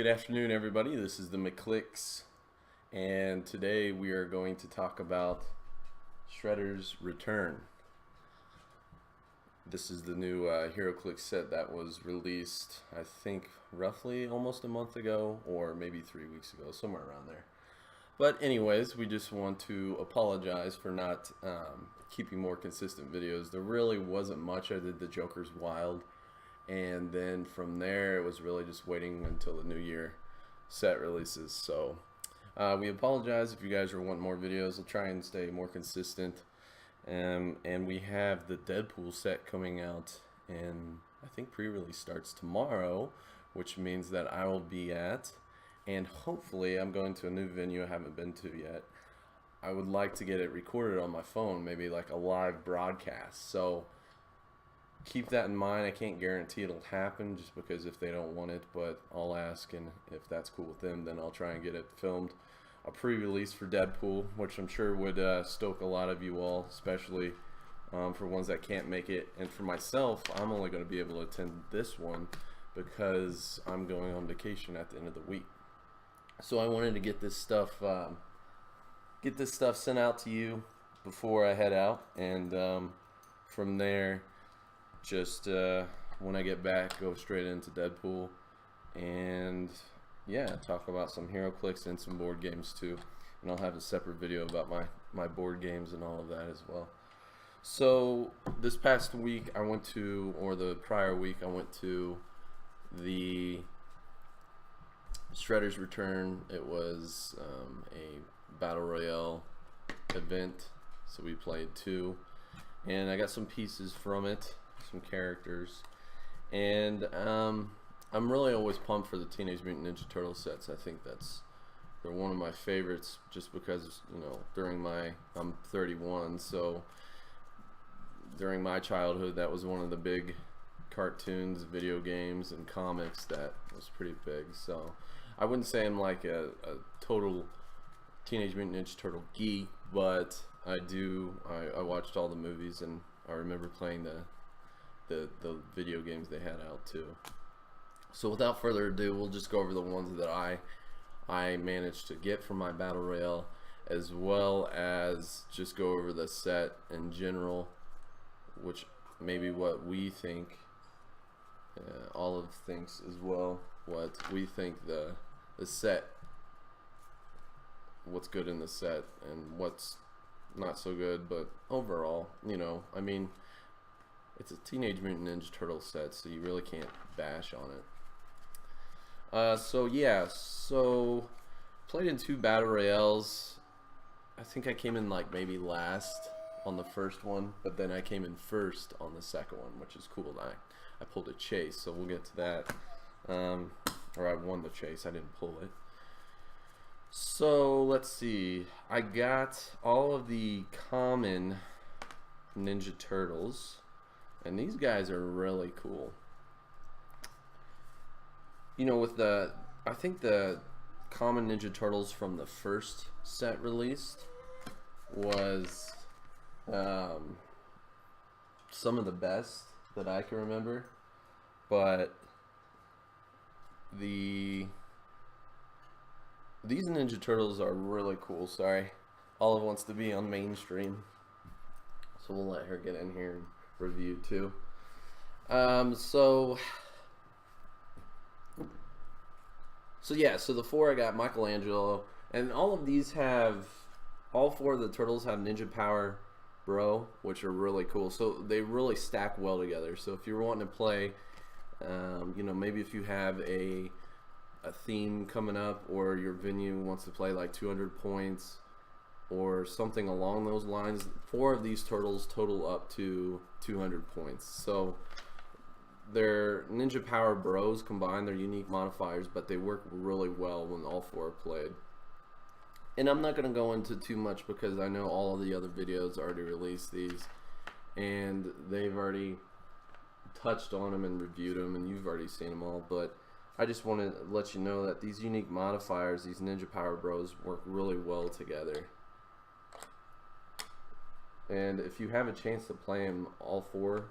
Good afternoon, everybody. This is the McClix, and today we are going to talk about Shredder's Return. This is the new Heroclix set that was released, I think, roughly almost a month ago, or maybe 3 weeks ago, somewhere around there. But anyways, we just want to apologize for not keeping more consistent videos. There really wasn't much. I did the Joker's Wild, and then from there it was really just waiting until the new year set releases. So we apologize if you guys are wanting more videos. I'll try and stay more consistent. And we have the Deadpool set coming out, and I think pre-release starts tomorrow, which means that I will be at, and hopefully I'm going to a new venue I haven't been to yet. I would like to get it recorded on my phone, maybe like a live broadcast. So keep that in mind. I can't guarantee it'll happen just because if they don't want it, but I'll ask, and if that's cool with them, then I'll try and get it filmed. A pre-release for Deadpool, which I'm sure would stoke a lot of you all, especially for ones that can't make it. And for myself, I'm only going to be able to attend this one because I'm going on vacation at the end of the week. So I wanted to get this stuff sent out to you before I head out, and from there, just when I get back, go straight into Deadpool, and yeah, talk about some Heroclix and some board games too. And I'll have a separate video about my board games and all of that as well. So this past week I went to, or the prior week I went to the Shredder's Return. It was a Battle Royale event, so we played 2, and I got some pieces from it, some characters, and I'm really always pumped for the Teenage Mutant Ninja Turtle sets. I think they're one of my favorites, just because, you know, I'm 31, so during my childhood that was one of the big cartoons, video games, and comics that was pretty big. So I wouldn't say I'm like a total Teenage Mutant Ninja Turtle geek, but I watched all the movies, and I remember playing the video games they had out too. So without further ado, we'll just go over the ones that I managed to get from my Battle Royale, as well as just go over the set in general, which maybe what we think, Olive thinks as well, what we think the set, what's good in the set and what's not so good. But overall, you know, I mean, it's a Teenage Mutant Ninja Turtle set, so you really can't bash on it. So yeah, so played in 2 Battle Royales. I think I came in like maybe last on the first one, but then I came in first on the second one, which is cool. I pulled a chase, so we'll get to that. Or I won the chase, I didn't pull it. So let's see, I got all of the common Ninja Turtles, and these guys are really cool. You know, with I think the common Ninja Turtles from the first set released was some of the best that I can remember, but these Ninja Turtles are really cool. Sorry, Olive wants to be on mainstream, so we'll let her get in here and review too. So yeah, so the 4 I got Michelangelo, and all of these have, all 4 of the turtles have Ninja Power Bro, which are really cool. So they really stack well together. So if you're wanting to play, you know, maybe if you have a theme coming up, or your venue wants to play like 200 points or something along those lines, 4 of these turtles total up to 200 points. So they're Ninja Power Bros combined. They're unique modifiers, but they work really well when all 4 are played. And I'm not going to go into too much because I know all of the other videos already released these, and they've already touched on them and reviewed them, and you've already seen them all. But I just want to let you know that these unique modifiers, these Ninja Power Bros, work really well together. And if you have a chance to play them all 4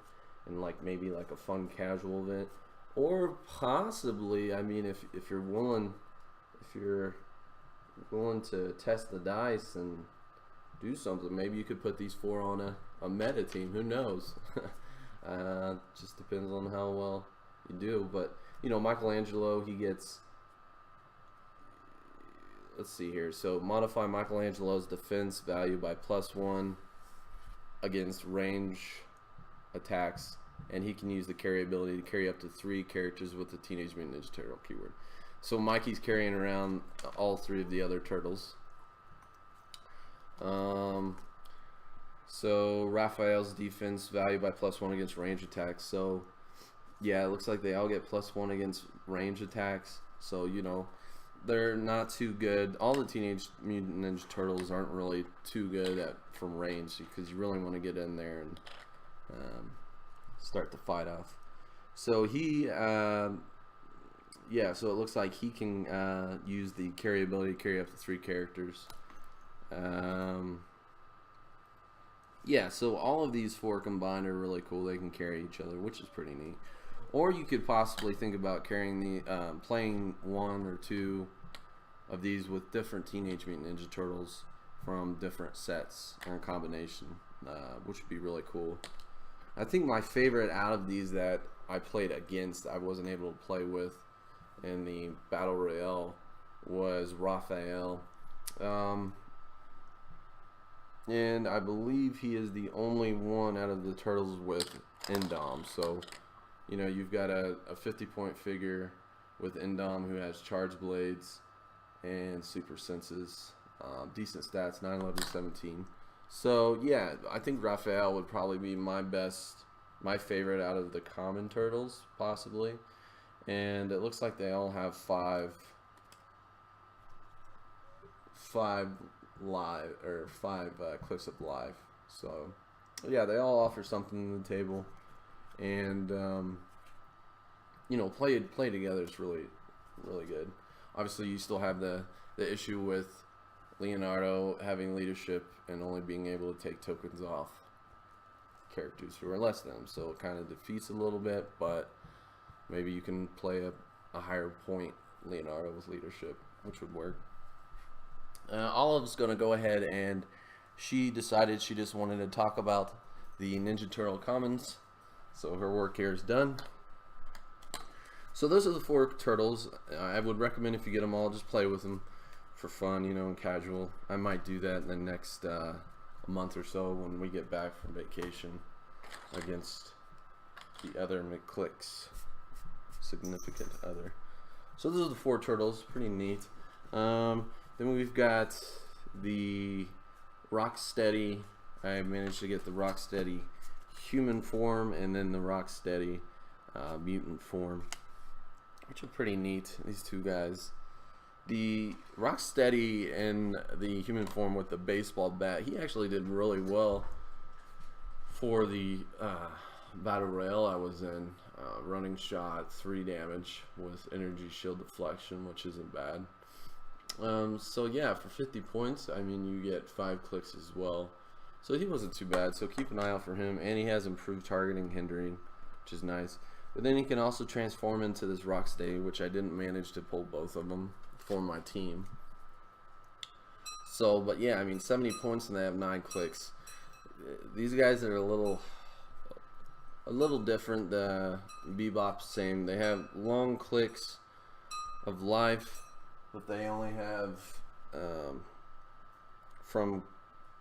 in like maybe like a fun casual event, Or possibly, I mean, if you're willing to test the dice and do something, maybe you could put these four on a meta team. Who knows? Just depends on how well you do. But you know, Michelangelo, he gets. Let's see here. So modify Michelangelo's defense value by +1 against range attacks, and he can use the carry ability to carry up to 3 characters with the Teenage Mutant Ninja Turtle keyword. So Mikey's carrying around all 3 of the other turtles. So Raphael's defense value by +1 against range attacks. So yeah, it looks like they all get +1 against range attacks. So you know, they're not too good. All the Teenage Mutant Ninja Turtles aren't really too good from range, because you really want to get in there and start the fight off. So he, yeah, so it looks like he can use the carry ability to carry up to 3 characters. Yeah, so all of these 4 combined are really cool. They can carry each other, which is pretty neat. Or you could possibly think about carrying the playing 1 or 2 of these with different Teenage Mutant Ninja Turtles from different sets or in combination, which would be really cool. I think my favorite out of these that I played against, I wasn't able to play with in the Battle Royale, was Raphael. And I believe he is the only one out of the turtles with Indom. So, you know, you've got a 50-point figure with Indom who has charge blades and super senses. Decent stats, 9, 11, 17. So, yeah, I think Raphael would probably be my favorite out of the common turtles, possibly. And it looks like they all have 5 clicks of live. So, yeah, they all offer something to the table. And, you know, play together is really, really good. Obviously, you still have the issue with Leonardo having leadership and only being able to take tokens off characters who are less than him. So it kind of defeats a little bit, but maybe you can play a higher point Leonardo with leadership, which would work. Olive's going to go ahead, and she decided she just wanted to talk about the Ninja Turtle Commons. So her work here is done. So those are the 4 turtles. I would recommend, if you get them all, just play with them for fun, you know, and casual. I might do that in the next month or so when we get back from vacation against the other McClix, significant other. So those are the 4 turtles, pretty neat. Then we've got the Rocksteady. I managed to get the Rocksteady human form and then the Rocksteady mutant form, which are pretty neat, these 2 guys. The Rocksteady in the human form with the baseball bat, he actually did really well for the Battle Royale I was in. Running shot, 3 damage with energy shield deflection, which isn't bad. So yeah, for 50 points, I mean, you get 5 clicks as well. So he wasn't too bad, so keep an eye out for him. And he has improved targeting, hindering, which is nice. But then he can also transform into this Rocksteady, which I didn't manage to pull both of them for my team. So, but yeah, I mean, 70 points and they have 9 clicks. These guys are a little different. Bebop's same. They have long clicks of life, but they only have from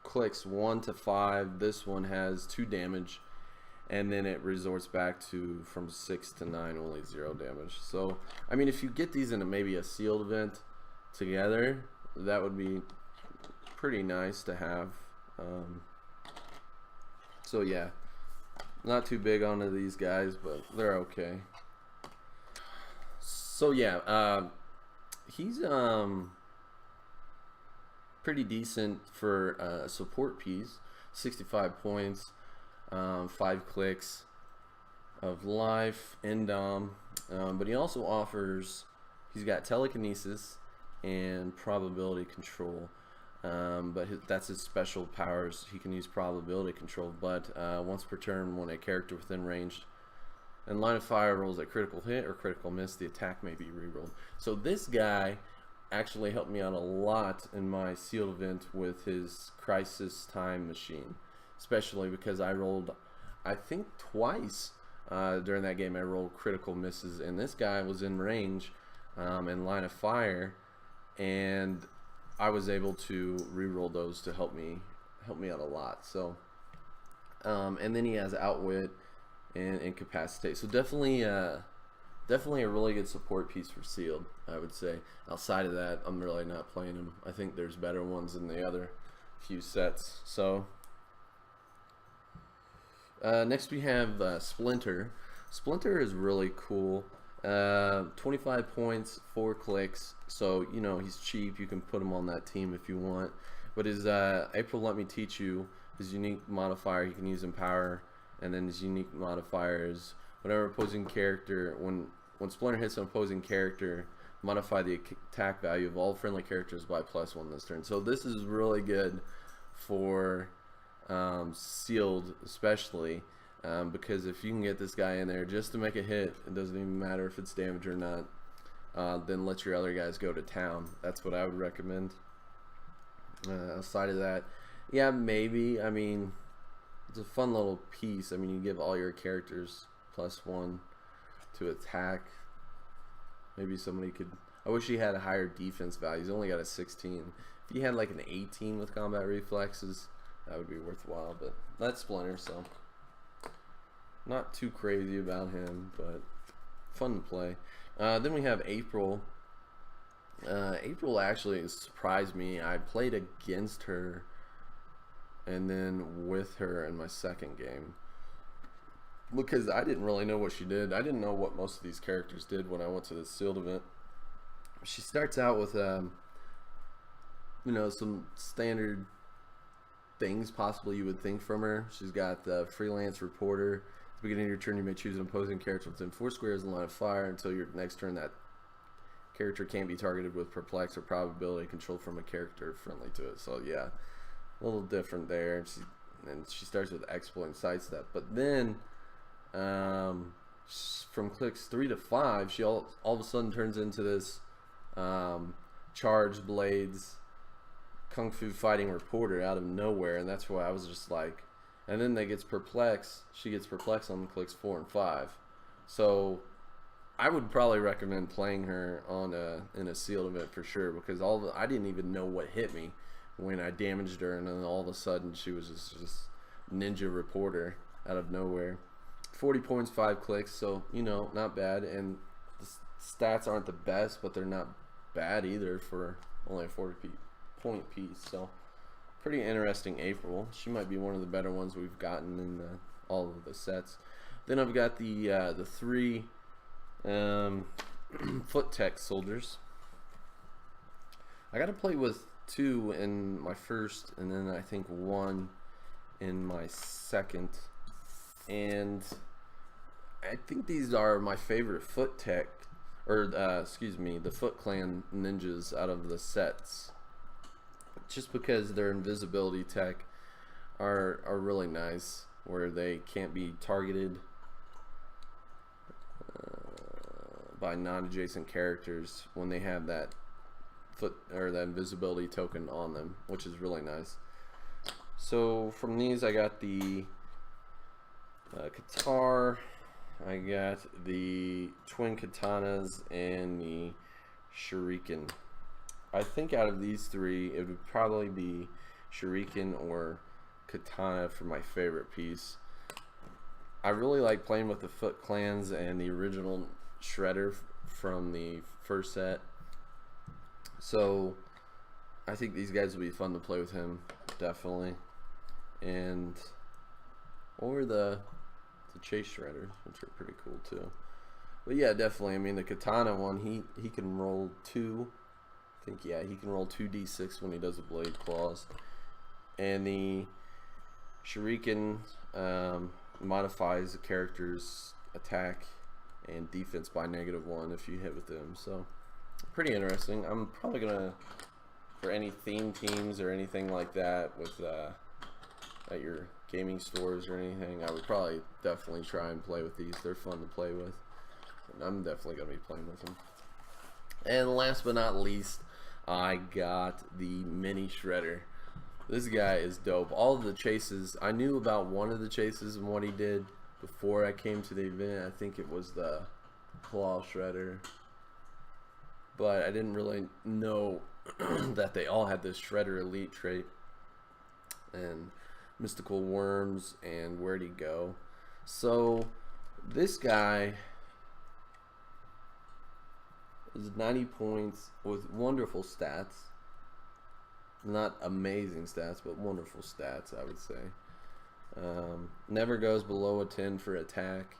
clicks 1 to 5. This one has 2 damage, and then it resorts back to from 6 to 9 only 0 damage. So I mean, if you get these in maybe a sealed event together, that would be pretty nice to have. So yeah, not too big onto these guys, but they're okay. So yeah, he's pretty decent for a support piece. 65 points, 5 clicks of life, Indom, but he also offers, he's got telekinesis and probability control, but that's his special powers. He can use probability control, but once per turn, when a character within range And line of fire rolls at critical hit or critical miss. The attack may be rerolled. So this guy actually helped me out a lot in my sealed event with his crisis time machine, especially because I rolled, I think twice during that game. I rolled critical misses, and this guy was in range in line of fire, and I was able to reroll those to help me out a lot. So and then he has outwit and incapacitate. So definitely a really good support piece for sealed, I would say. Outside of that, I'm really not playing him. I think there's better ones in the other few sets. So next we have Splinter. Splinter is really cool. 25 points, 4 clicks. So you know he's cheap. You can put him on that team if you want. But his April Let Me Teach You, his unique modifier, he can use Empower, and then his unique modifier is whenever opposing character, when Splinter hits an opposing character, modify the attack value of all friendly characters by +1 this turn. So this is really good for sealed, especially because if you can get this guy in there just to make a hit, it doesn't even matter if it's damage or not, then let your other guys go to town. That's what I would recommend. Outside of that, yeah, maybe, I mean, it's a fun little piece. I mean, you give all your characters +1 to attack. Maybe somebody could, I wish he had a higher defense value. He's only got a 16. If he had like an 18 with combat reflexes, that would be worthwhile. But that's Splinter, so not too crazy about him, but fun to play. Then we have April. April actually surprised me. I played against her and then with her in my second game, because I didn't really know what she did. I didn't know what most of these characters did when I went to the sealed event. She starts out with you know, some standard things possibly you would think from her. She's got the freelance reporter. At the beginning of your turn, you may choose an opposing character within 4 squares in line of fire. Until your next turn, that character can't be targeted with perplex or probability control from a character friendly to it. So yeah, a little different there. And she starts with exploit and sidestep, but then from clicks 3 to 5, she all of a sudden turns into this charged blades kung fu fighting reporter out of nowhere, and that's why I was just like, and then she gets perplexed on clicks 4 and 5. So I would probably recommend playing her on in a sealed event for sure, because I didn't even know what hit me when I damaged her, and then all of a sudden she was just ninja reporter out of nowhere. 40 points, 5 clicks, so you know, not bad. And the stats aren't the best, but they're not bad either for only a 40-point piece. So pretty interesting April. She might be one of the better ones we've gotten in all of the sets. Then I've got the 3 foot tech soldiers. I got to play with 2 in my first, and then I think 1 in my second, and I think these are my favorite foot tech, or excuse me, the Foot Clan ninjas out of the sets, just because their invisibility tech are really nice, where they can't be targeted by non-adjacent characters when they have that foot or that invisibility token on them, which is really nice. So from these, I got the Qatar, I got the twin katanas, and the shuriken. I think out of these 3, it would probably be shuriken or katana for my favorite piece. I really like playing with the Foot Clans and the original Shredder from the first set. So I think these guys will be fun to play with him, definitely. And or the Chase Shredders, which are pretty cool too. But yeah, definitely. I mean, the Katana one, he can roll 2. I think, yeah, he can roll 2d6 when he does a blade claws. And the Shuriken modifies the character's attack and defense by -1 if you hit with them. So pretty interesting. I'm probably gonna, for any theme teams or anything like that with that you're gaming stores or anything, I would probably definitely try and play with these. They're fun to play with, and I'm definitely gonna be playing with them. And last but not least, I got the mini shredder. This guy is dope. All of the chases, I knew about one of the chases and what he did before I came to the event. I think it was the claw shredder, but I didn't really know that they all had this shredder elite trait and mystical worms and where'd he go. So this guy is 90 points with wonderful stats. Not amazing stats, but wonderful stats, I would say. Never goes below a 10 for attack.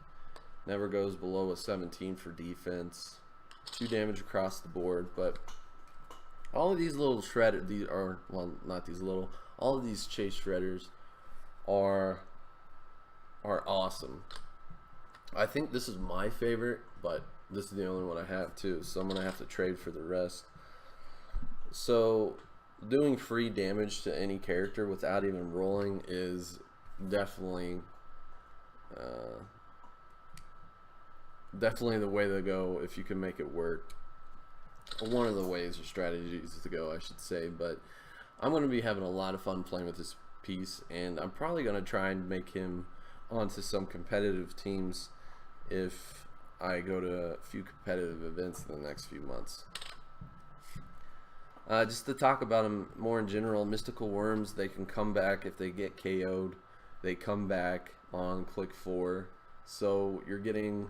Never goes below a 17 for defense. 2 damage across the board. But all of these little shredders, these are, well, not these little, all of these chase shredders are awesome. I think this is my favorite, but this is the only one I have too, so I'm gonna have to trade for the rest. So doing free damage to any character without even rolling is definitely definitely the way to go if you can make it work. One of the ways or strategies to go, I should say. But I'm going to be having a lot of fun playing with this piece, and I'm probably going to try and make him onto some competitive teams if I go to a few competitive events in the next few months. Just to talk about them more in general, mystical worms, they can come back if they get KO'd. They come back on click 4. So you're getting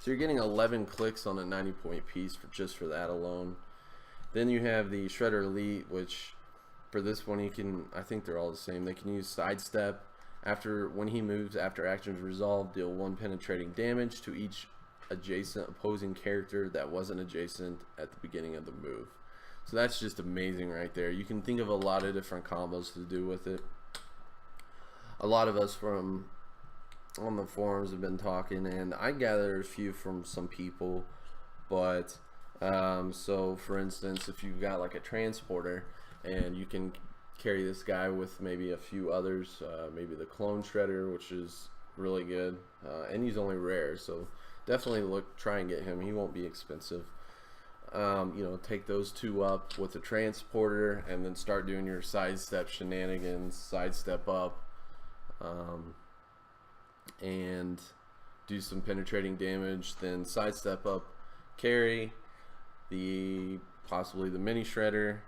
11 clicks on a 90-point piece just for that alone. Then you have the Shredder Elite, which for this one you can, I think they're all the same. They can use sidestep. When he moves after action is resolved, deal 1 penetrating damage to each adjacent opposing character that wasn't adjacent at the beginning of the move. So that's just amazing right there. You can think of a lot of different combos to do with it. A lot of us from on the forums have been talking, and I gathered a few from some people. But so for instance, if you've got like a transporter and you can carry this guy with maybe a few others, maybe the clone shredder, which is really good, and he's only rare, so definitely try and get him. He won't be expensive. You know, take those 2 up with the transporter and then start doing your sidestep shenanigans, sidestep up, and do some penetrating damage, then sidestep up, carry possibly the mini shredder,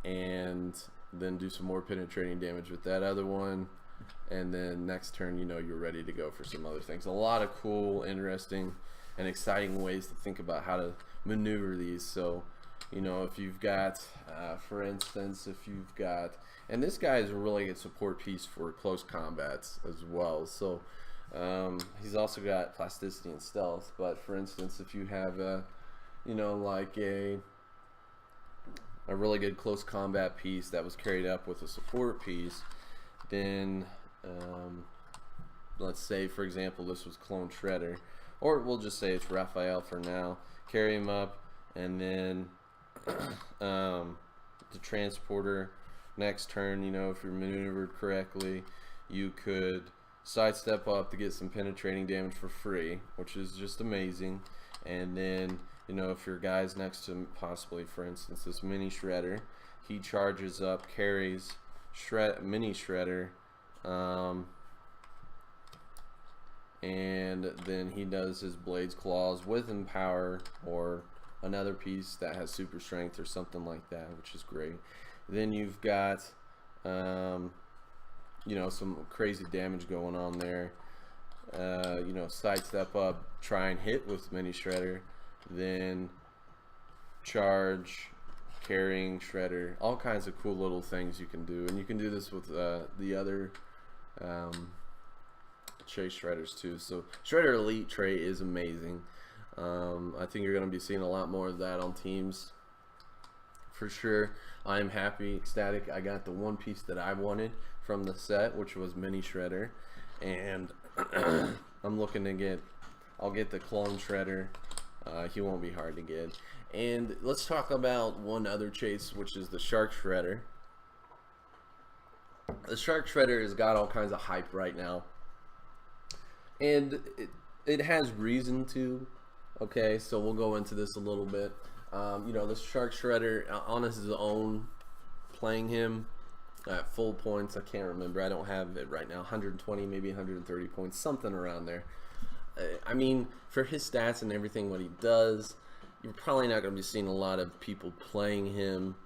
and then do some more penetrating damage with that other one, and then next turn, you know, you're ready to go for some other things. A lot of cool, interesting, and exciting ways to think about how to maneuver these. So, you know, if you've got, for instance, and this guy is a really good support piece for close combats as well. So, he's also got plasticity and stealth. But for instance, if you have you know, like a really good close combat piece that was carried up with a support piece, then let's say for example this was Clone Shredder, or we'll just say it's Raphael for now. Carry him up, and then the transporter next turn, you know, if you're maneuvered correctly, you could sidestep up to get some penetrating damage for free, which is just amazing. And then, you know, if your guy's next to possibly, for instance, this mini shredder, he charges up, carries mini shredder, and then he does his blades claws with empower or another piece that has super strength or something like that, which is great. Then you've got you know, some crazy damage going on there. You know, sidestep up, try and hit with mini shredder, then charge, carrying shredder, all kinds of cool little things you can do. And you can do this with the other chase shredders too. So Shredder Elite trait is amazing. I think you're going to be seeing a lot more of that on teams for sure. I am happy, ecstatic. I got the one piece that I wanted from the set, which was mini shredder, and I'm looking to I'll get the clone shredder He won't be hard to get. And let's talk about one other chase, which is the Shark Shredder. The Shark Shredder has got all kinds of hype right now, and it has reason to. Okay, so we'll go into this a little bit. You know, the Shark Shredder on his own, playing him at full points, I can't remember, I don't have it right now, 120, maybe 130 points, something around there. I mean, for his stats and everything, what he does, you're probably not going to be seeing a lot of people playing him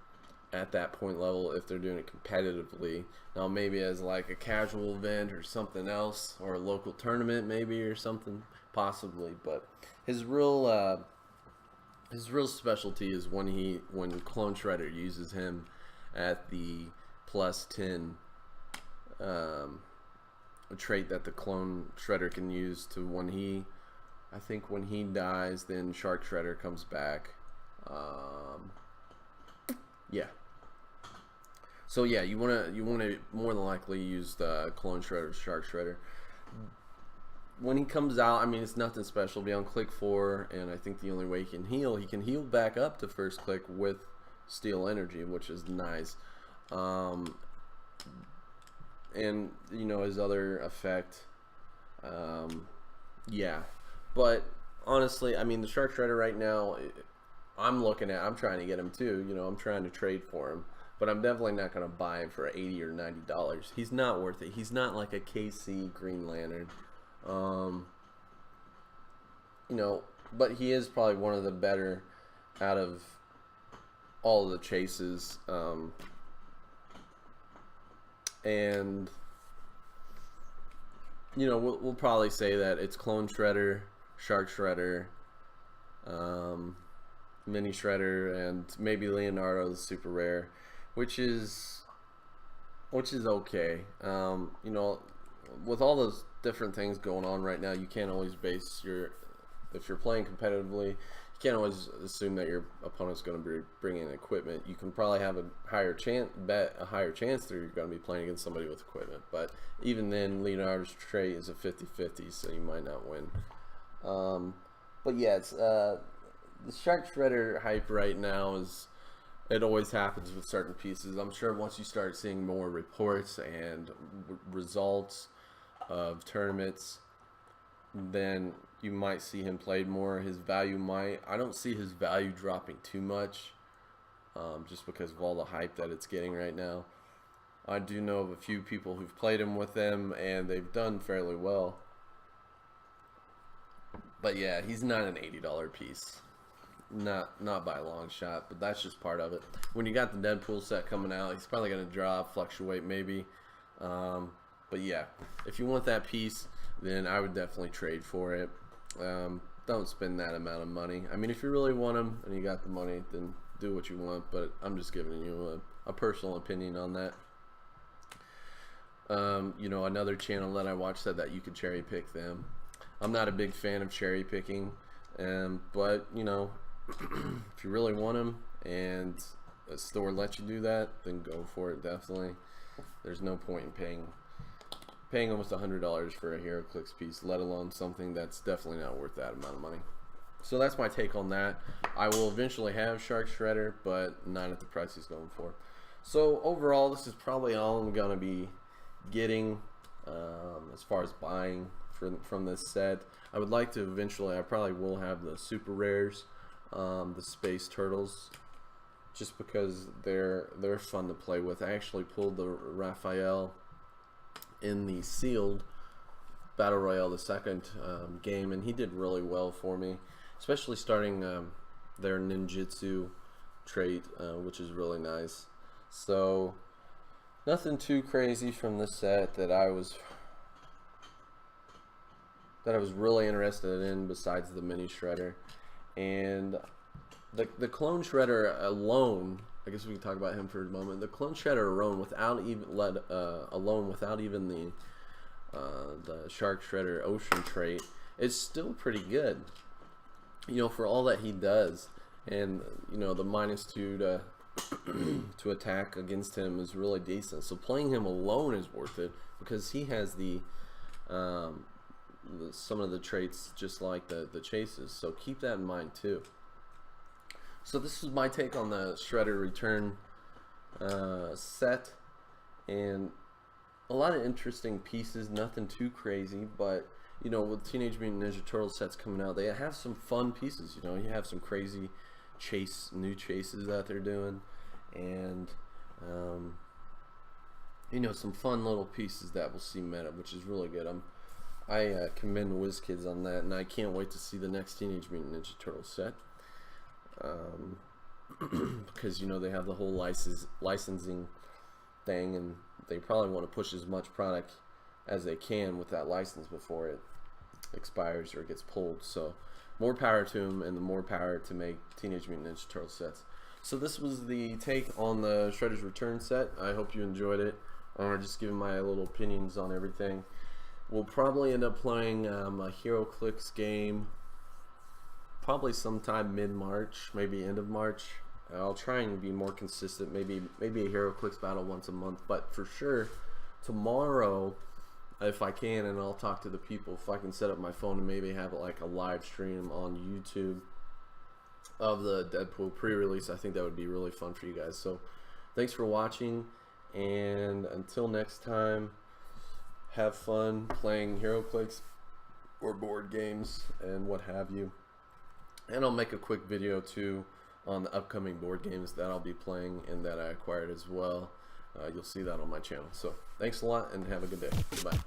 at that point level if they're doing it competitively. Now, maybe as like a casual event or something else, or a local tournament maybe or something, possibly. But his real specialty is when Clone Shredder uses him at the +10 trait that the Clone Shredder can use to when he dies, then Shark Shredder comes back. Yeah. So yeah, you wanna more than likely use the Clone Shredder, Shark Shredder. When he comes out, I mean, it's nothing special. Be on click 4, and I think the only way he can heal back up to first click with Steel Energy, which is nice. And you know his other effect, yeah. But honestly, I mean, the Shark Shredder right now, I'm trying to get him too. You know, I'm trying to trade for him, but I'm definitely not going to buy him for $80 or $90. He's not worth it. He's not like a KC Green Lantern. You know, but he is probably one of the better out of all of the chases. And you know, we'll probably say that it's Clone Shredder, Shark Shredder, Mini Shredder, and maybe Leonardo's super rare, which is okay. You know, with all those different things going on right now, you can't always base if you're playing competitively, you can't always assume that your opponent's going to be bringing equipment. You can probably have a higher chance that you're going to be playing against somebody with equipment, but even then, Leonardo's trait is a 50-50, so you might not win. But yeah, it's the Shark Shredder hype right now is, it always happens with certain pieces. I'm sure once you start seeing more reports and results of tournaments, then you might see him played more. His value I don't see his value dropping too much, just because of all the hype that it's getting right now. I do know of a few people who've played him with them, and they've done fairly well. But yeah, he's not an $80 piece. Not by a long shot, but that's just part of it. When you got the Deadpool set coming out, he's probably going to drop, fluctuate maybe. But yeah, if you want that piece, then I would definitely trade for it. Don't spend that amount of money. I mean, if you really want him and you got the money, then do what you want, but I'm just giving you a personal opinion on that. You know, another channel that I watched said that you could cherry pick them. I'm not a big fan of cherry picking, but you know, if you really want them and a store lets you do that, then go for it. Definitely, there's no point in paying almost $100 for a Heroclix piece, let alone something that's definitely not worth that amount of money. So that's my take on that. I will eventually have Shark Shredder, but not at the price he's going for. So overall, this is probably all I'm gonna be getting as far as buying from this set. I would like to eventually, I probably will have the super rares, the space turtles, just because they're fun to play with. I actually pulled the Raphael in the sealed Battle Royale, the second game, and he did really well for me, especially starting their ninjutsu trait, which is really nice. So nothing too crazy from this set that I was really interested in besides the Mini Shredder. And the Clone Shredder alone, I guess we can talk about him for a moment. The Clone Shredder alone, without even the Shark Shredder Ocean trait, is still pretty good. You know, for all that he does, and you know, the -2 to attack against him is really decent. So playing him alone is worth it because he has the some of the traits just like the chases, so keep that in mind too. So this is my take on the Shredder Return set, and a lot of interesting pieces, nothing too crazy, but you know, with Teenage Mutant Ninja Turtle sets coming out, they have some fun pieces. You know, you have some crazy new chases that they're doing, and you know, some fun little pieces that we'll see meta, which is really good. I commend WizKids on that, and I can't wait to see the next Teenage Mutant Ninja Turtle set. Because you know, they have the whole licensing thing, and they probably want to push as much product as they can with that license before it expires or gets pulled. So more power to them, and the more power to make Teenage Mutant Ninja Turtle sets. So this was the take on the Shredder's Return set. I hope you enjoyed it. Just giving my little opinions on everything. We'll probably end up playing a Heroclix game probably sometime mid-March, maybe end of March. I'll try and be more consistent, maybe a Heroclix battle once a month, but for sure tomorrow, if I can, and I'll talk to the people, if I can set up my phone and maybe have like a live stream on YouTube of the Deadpool pre-release, I think that would be really fun for you guys. So thanks for watching, and until next time, have fun playing Heroclix or board games and what have you. And I'll make a quick video too on the upcoming board games that I'll be playing and that I acquired as well. You'll see that on my channel. So thanks a lot, and have a good day. Goodbye.